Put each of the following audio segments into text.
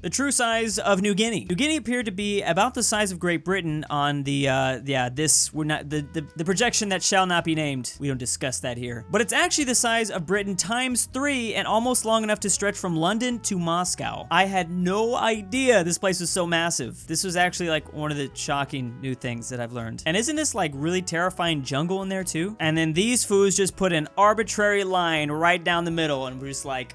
The true size of New Guinea. New Guinea appeared to be about the size of Great Britain on the, the projection that shall not be named. We don't discuss that here. But it's actually the size of Britain times 3 and almost long enough to stretch from London to Moscow. I had no idea this place was so massive. This was actually like one of the shocking new things that I've learned. And isn't this like really terrifying jungle in there too? And then these foos just put an arbitrary line right down the middle and we're just like,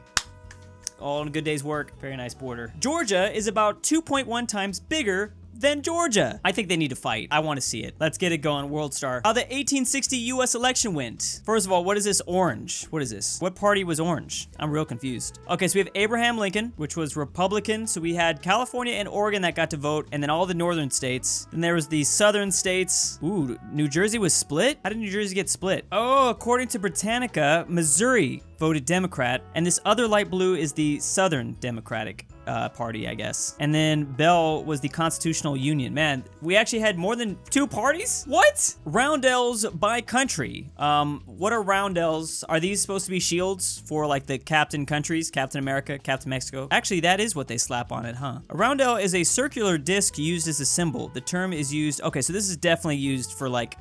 all in a good day's work. Very nice border. Georgia is about 2.1 times bigger than Georgia. I think they need to fight. I want to see it. Let's get it going, World Star. How the 1860 US election went. First of all, what is this orange? What is this? What party was orange? I'm real confused. Okay, so we have Abraham Lincoln, which was Republican. So we had California and Oregon that got to vote, and then all the northern states. Then there was the southern states. Ooh, New Jersey was split? How did New Jersey get split? Oh, according to Britannica, Missouri voted Democrat, and this other light blue is the Southern Democratic party, I guess. And then Bell was the Constitutional Union. Man, we actually had more than 2 parties? What? Roundels by country. What are roundels? Are these supposed to be shields for like the captain countries? Captain America, Captain Mexico? Actually, that is what they slap on it, huh? A roundel is a circular disc used as a symbol. The term is used, okay, so this is definitely used for like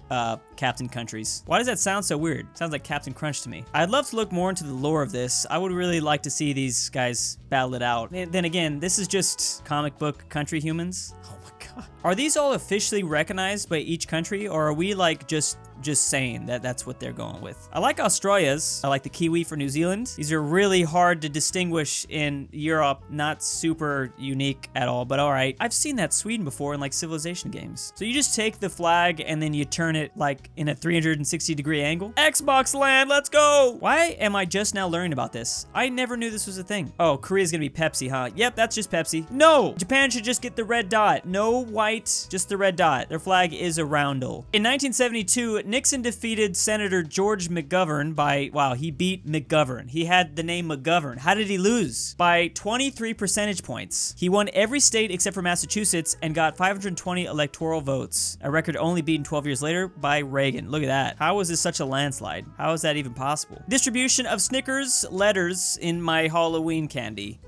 captain countries. Why does that sound so weird? Sounds like Captain Crunch to me. I'd love to look more into the lore of this. I would really like to see these guys battle it out. And then again, this is just comic book country humans. Oh my god. Are these all officially recognized by each country, or are we like just saying that that's what they're going with? I like Australia's. I like the Kiwi for New Zealand. These are really hard to distinguish in Europe. Not super unique at all, but all right. I've seen that Sweden before in like Civilization games. So you just take the flag and then you turn it like in a 360-degree angle. Xbox land, let's go! Why am I just now learning about this? I never knew this was a thing. Oh, Korea's gonna be Pepsi, huh? Yep, that's just Pepsi. No! Japan should just get the red dot. No white, just the red dot. Their flag is a roundel. In 1972, Nixon defeated Senator George McGovern by, wow, he beat McGovern. He had the name McGovern. How did he lose? By 23 percentage points. He won every state except for Massachusetts and got 520 electoral votes. A record only beaten 12 years later by Reagan. Look at that. How was this such a landslide? How is that even possible? Distribution of Snickers letters in my Halloween candy.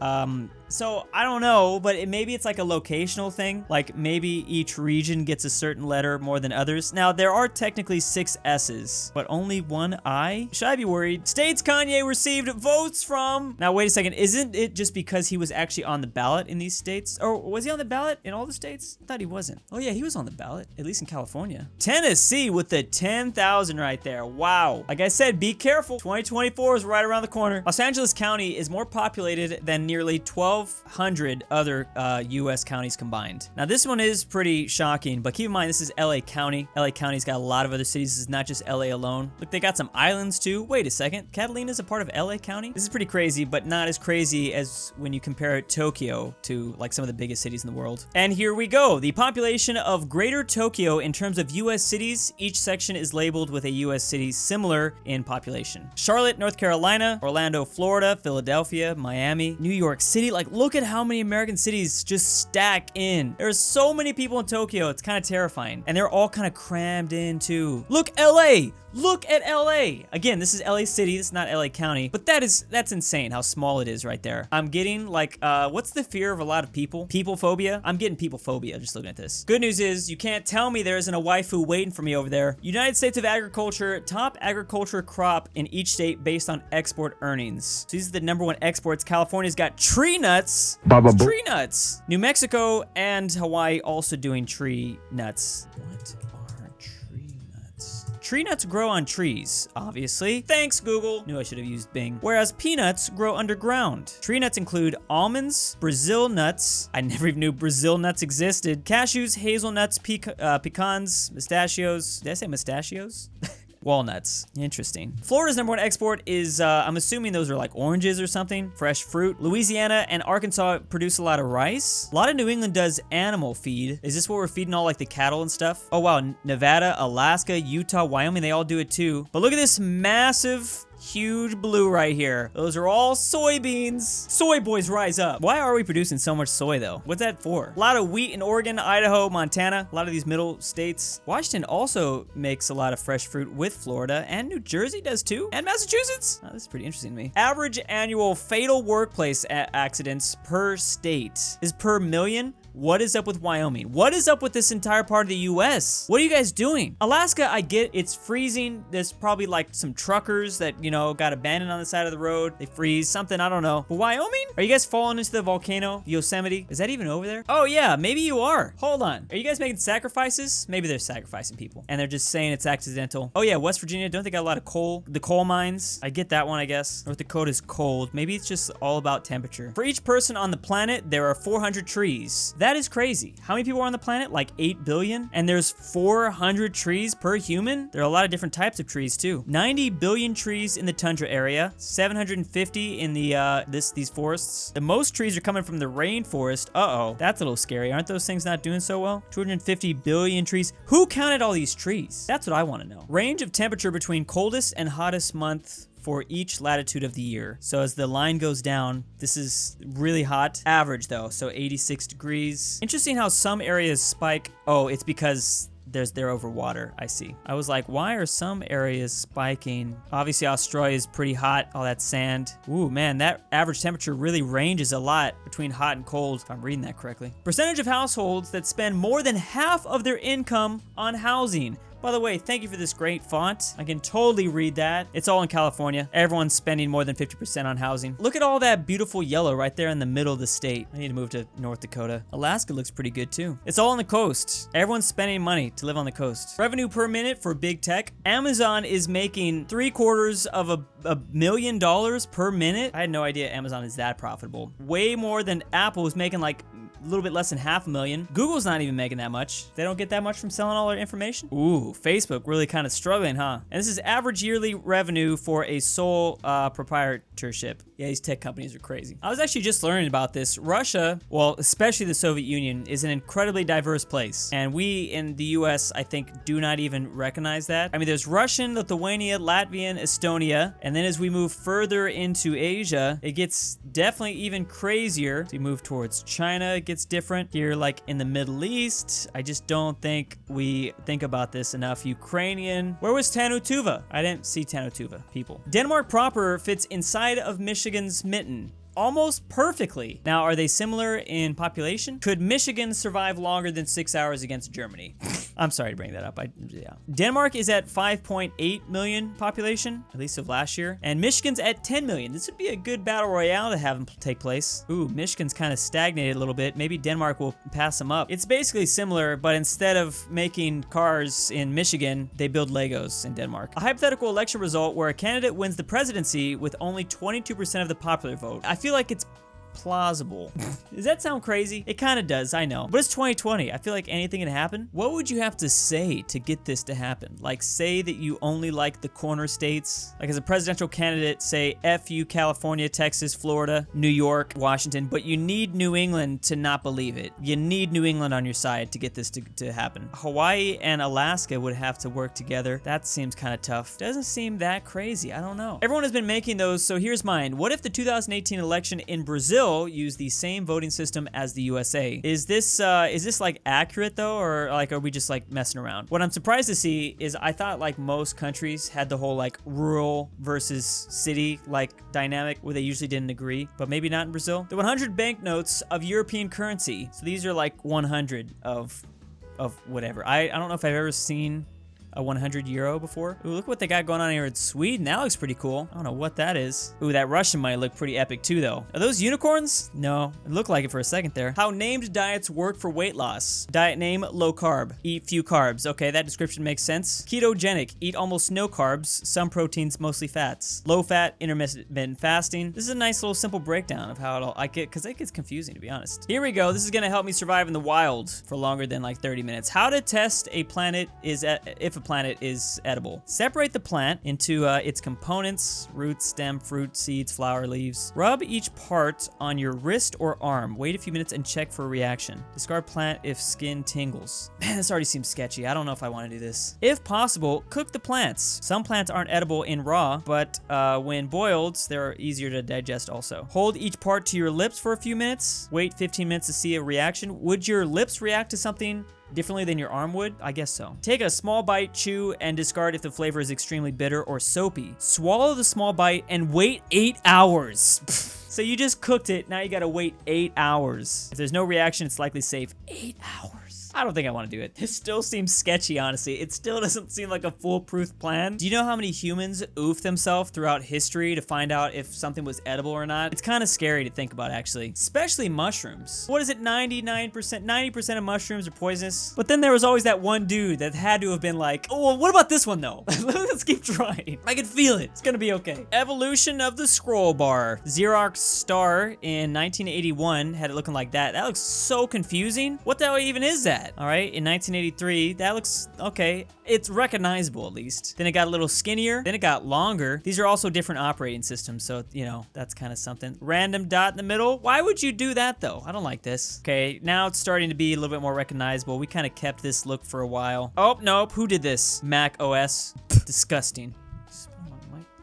So I don't know, but maybe it's like a locational thing. Like maybe each region gets a certain letter more than others. Now there are technically 6 S's, but only 1 I? Should I be worried? States Kanye received votes from. Now wait a second, isn't it just because he was actually on the ballot in these states? Or was he on the ballot in all the states? I thought he wasn't. Oh yeah, he was on the ballot, at least in California. Tennessee with the 10,000 right there. Wow. Like I said, be careful. 2024 is right around the corner. Los Angeles County is more populated than nearly 1,200 other U.S. counties combined. Now this one is pretty shocking, but keep in mind this is LA County. LA County's got a lot of other cities. This is not just LA alone. Look, they got some islands too. Wait a second, Catalina's a part of LA County? This is pretty crazy, but not as crazy as when you compare Tokyo to like some of the biggest cities in the world. And here we go. The population of Greater Tokyo in terms of U.S. cities, each section is labeled with a U.S. city similar in population. Charlotte, North Carolina, Orlando, Florida, Philadelphia, Miami, New York City. Like, look at how many American cities just stack in. There's so many people in Tokyo, it's kind of terrifying. And they're all kind of crammed in too. Look, LA! Look at LA. Again, this is LA City, this is not LA County, but that's insane how small it is right there. I'm getting like, what's the fear of a lot of people? People phobia? I'm getting people phobia just looking at this. Good news is you can't tell me there isn't a waifu waiting for me over there. United States of Agriculture, top agriculture crop in each state based on export earnings. So these are the #1 exports. California's got tree nuts. Tree nuts. New Mexico and Hawaii also doing tree nuts. What? Tree nuts grow on trees, obviously. Thanks, Google. Knew I should have used Bing. Whereas peanuts grow underground. Tree nuts include almonds, Brazil nuts. I never even knew Brazil nuts existed. Cashews, hazelnuts, pecans, pistachios. Did I say pistachios? Walnuts. Interesting. Florida's #1 export is, I'm assuming those are like oranges or something. Fresh fruit. Louisiana and Arkansas produce a lot of rice. A lot of New England does animal feed. Is this what we're feeding all like the cattle and stuff? Oh wow, Nevada, Alaska, Utah, Wyoming, they all do it too. But look at this massive huge blue right here. Those are all soybeans. Soy boys rise up. Why are we producing so much soy though? What's that for? A lot of wheat in Oregon, Idaho, Montana, a lot of these middle states. Washington also makes a lot of fresh fruit with Florida, and New Jersey does too, and Massachusetts. Oh, this is pretty interesting to me. Average annual fatal workplace accidents per state is per million. What is up with Wyoming? What is up with this entire part of the US? What are you guys doing? Alaska, I get it's freezing. There's probably like some truckers that, you know, got abandoned on the side of the road. They freeze, something, I don't know. But Wyoming? Are you guys falling into the volcano, Yosemite? Is that even over there? Oh yeah, maybe you are. Hold on. Are you guys making sacrifices? Maybe they're sacrificing people and they're just saying it's accidental. Oh yeah, West Virginia, don't they got a lot of coal? The coal mines? I get that one, I guess. North Dakota is cold. Maybe it's just all about temperature. For each person on the planet, there are 400 trees. That is crazy. How many people are on the planet? Like 8 billion? And there's 400 trees per human? There are a lot of different types of trees too. 90 billion trees in the tundra area, 750 in the these forests. The most trees are coming from the rainforest. Uh-oh, that's a little scary. Aren't those things not doing so well? 250 billion trees. Who counted all these trees? That's what I want to know. Range of temperature between coldest and hottest month for each latitude of the year. So as the line goes down, this is really hot. Average though, so 86 degrees. Interesting how some areas spike. Oh, it's because they're over water. I see. I was like, why are some areas spiking? Obviously Australia is pretty hot, all that sand. Ooh man, that average temperature really ranges a lot between hot and cold, if I'm reading that correctly. Percentage of households that spend more than half of their income on housing. By the way, thank you for this great font. I can totally read that. It's all in California. Everyone's spending more than 50% on housing. Look at all that beautiful yellow right there in the middle of the state. I need to move to North Dakota. Alaska looks pretty good too. It's all on the coast. Everyone's spending money to live on the coast. Revenue per minute for big tech. Amazon is making $750,000 per minute. I had no idea Amazon is that profitable. Way more than Apple is making, like a little bit less than $500,000. Google's not even making that much. They don't get that much from selling all their information. Ooh, Facebook really kind of struggling, huh? And this is average yearly revenue for a sole proprietorship. Yeah, these tech companies are crazy. I was actually just learning about this. Russia, well, especially the Soviet Union, is an incredibly diverse place. And we in the US, I think, do not even recognize that. I mean, there's Russian, Lithuania, Latvian, Estonia. And then as we move further into Asia, it gets definitely even crazier. As we move towards China, it gets different. Here, like in the Middle East, I just don't think we think about this enough. Ukrainian. Where was Tanutuva? I didn't see Tanutuva, people. Denmark proper fits inside of Michigan's mitten. Almost perfectly. Now, are they similar in population? Could Michigan survive longer than 6 hours against Germany? I'm sorry to bring that up. Yeah. Denmark is at 5.8 million population, at least of last year. And Michigan's at 10 million. This would be a good battle royale to have them take place. Ooh, Michigan's kind of stagnated a little bit. Maybe Denmark will pass them up. It's basically similar, but instead of making cars in Michigan, they build Legos in Denmark. A hypothetical election result where a candidate wins the presidency with only 22% of the popular vote. I feel like it's plausible. Does that sound crazy? It kind of does, I know. But it's 2020. I feel like anything can happen. What would you have to say to get this to happen? Like, say that you only like the corner states. Like, as a presidential candidate, say F you, California, Texas, Florida, New York, Washington, but you need New England to not believe it. You need New England on your side to get this to happen. Hawaii and Alaska would have to work together. That seems kind of tough. Doesn't seem that crazy. I don't know. Everyone has been making those, so here's mine. What if the 2018 election in Brazil use the same voting system as the USA? Is this like accurate though, or like are we just like messing around? What I'm surprised to see is I thought like most countries had the whole like rural versus city like dynamic where they usually didn't agree, but maybe not in Brazil. The 100 banknotes of European currency. So these are like 100 of whatever. I don't know if I've ever seen a 100 euro before. Ooh, look what they got going on here in Sweden. That looks pretty cool. I don't know what that is. Ooh, that Russian might look pretty epic too, though. Are those unicorns? No, it looked like it for a second there. How named diets work for weight loss. Diet name, low carb. Eat few carbs. Okay, that description makes sense. Ketogenic. Eat almost no carbs, some proteins, mostly fats. Low fat, intermittent fasting. This is a nice little simple breakdown of how it all, because it gets confusing, to be honest. Here we go. This is gonna help me survive in the wild for longer than like 30 minutes. How to test a planet is if a a planet is edible. Separate the plant into its components: root, stem, fruit, seeds, flower, leaves. Rub each part on your wrist or arm. Wait a few minutes and check for a reaction. Discard plant if skin tingles. Man, this already seems sketchy. I don't know if I want to do this. If possible, cook the plants. Some plants aren't edible in raw, but when boiled, they're easier to digest also. Hold each part to your lips for a few minutes. Wait 15 minutes to see a reaction. Would your lips react to something differently than your arm would? I guess so. Take a small bite, chew, and discard if the flavor is extremely bitter or soapy. Swallow the small bite and wait 8 hours. So you just cooked it, now you gotta wait 8 hours. If there's no reaction, it's likely safe. 8 hours. I don't think I want to do it. This still seems sketchy, honestly. It still doesn't seem like a foolproof plan. Do you know how many humans oof themselves throughout history to find out if something was edible or not? It's kind of scary to think about, actually. Especially mushrooms. What is it, 90% of mushrooms are poisonous? But then there was always that one dude that had to have been like, oh, well, what about this one, though? Let's keep trying. I can feel it. It's gonna be okay. Evolution of the scroll bar. Xerox Star in 1981 had it looking like that. That looks so confusing. What the hell even is that? All right, in 1983, that looks okay. It's recognizable at least. Then it got a little skinnier, then it got longer. These are also different operating systems, so, you know, that's kind of something. Random dot in the middle. Why would you do that, though? I don't like this. Okay, now it's starting to be a little bit more recognizable. We kind of kept this look for a while. Oh, nope. Who did this? Mac OS. Disgusting.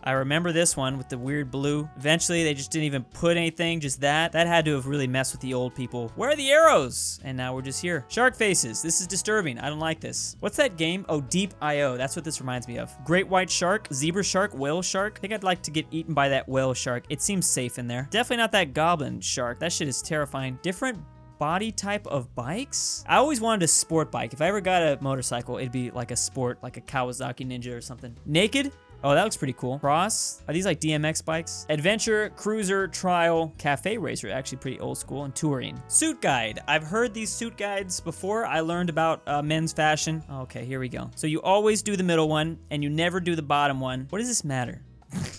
I remember this one with the weird blue. Eventually, they just didn't even put anything, just that. That had to have really messed with the old people. Where are the arrows? And now we're just here. Shark faces. This is disturbing. I don't like this. What's that game? Oh, Deep IO. That's what this reminds me of. Great white shark, zebra shark, whale shark. I think I'd like to get eaten by that whale shark. It seems safe in there. Definitely not that goblin shark. That shit is terrifying. Different body type of bikes? I always wanted a sport bike. If I ever got a motorcycle, it'd be like a sport, like a Kawasaki Ninja or something. Naked? Oh, that looks pretty cool. Cross? Are these like DMX bikes? Adventure, cruiser, trial, cafe racer, actually pretty old school, and touring. Suit guide. I've heard these suit guides before. I learned about men's fashion. Okay, here we go. So you always do the middle one, and you never do the bottom one. What does this matter?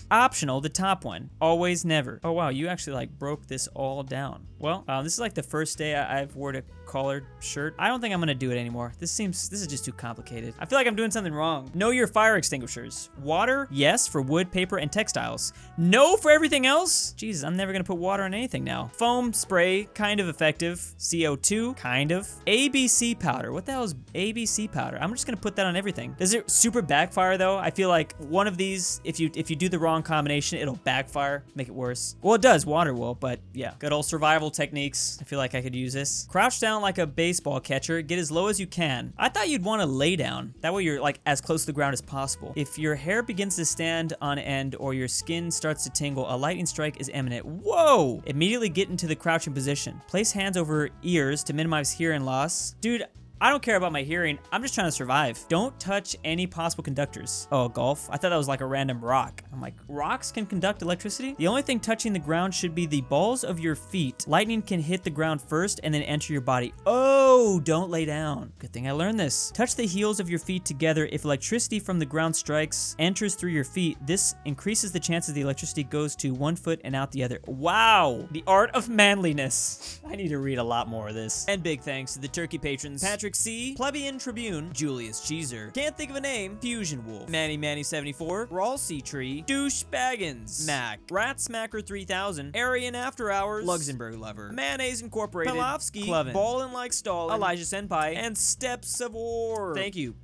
Optional, the top one. Always, never. Oh, wow, you actually like broke this all down. Well, this is like the first day I've worn a collared shirt. I don't think I'm gonna do it anymore. This is just too complicated. I feel like I'm doing something wrong. Know your fire extinguishers. Water, yes, for wood, paper, and textiles. No for everything else? Jesus, I'm never gonna put water on anything now. Foam spray, kind of effective. CO2, kind of. ABC powder. What the hell is ABC powder? I'm just gonna put that on everything. Does it super backfire though? I feel like one of these, if you do the wrong combination, it'll backfire, make it worse. Well, it does, water will, but yeah. Good old survival techniques. I feel like I could use this. Crouch down like a baseball catcher. Get as low as you can. I thought you'd want to lay down. That way you're like as close to the ground as possible. If your hair begins to stand on end or your skin starts to tingle, a lightning strike is imminent. Whoa! Immediately get into the crouching position. Place hands over ears to minimize hearing loss. Dude, I don't care about my hearing. I'm just trying to survive. Don't touch any possible conductors. Oh, golf? I thought that was like a random rock. I'm like, rocks can conduct electricity? The only thing touching the ground should be the balls of your feet. Lightning can hit the ground first and then enter your body. Oh, don't lay down. Good thing I learned this. Touch the heels of your feet together. If electricity from the ground strikes, enters through your feet, this increases the chances the electricity goes to one foot and out the other. Wow. The art of manliness. I need to read a lot more of this. And big thanks to the turkey patrons. Patrick C, Plebeian Tribune, Julius Cheeser, can't think of a name, FusionWolf, Manny74, RalseiTree, DOOCHBAGGINS, Mac, Ratsmacker 3000, AryanAfterHours, LuxembourgLover, Mayonnaise Incorporated, Pelovski, BallinLikeStalin, Elijah Senpai, and Steps of War. Thank you.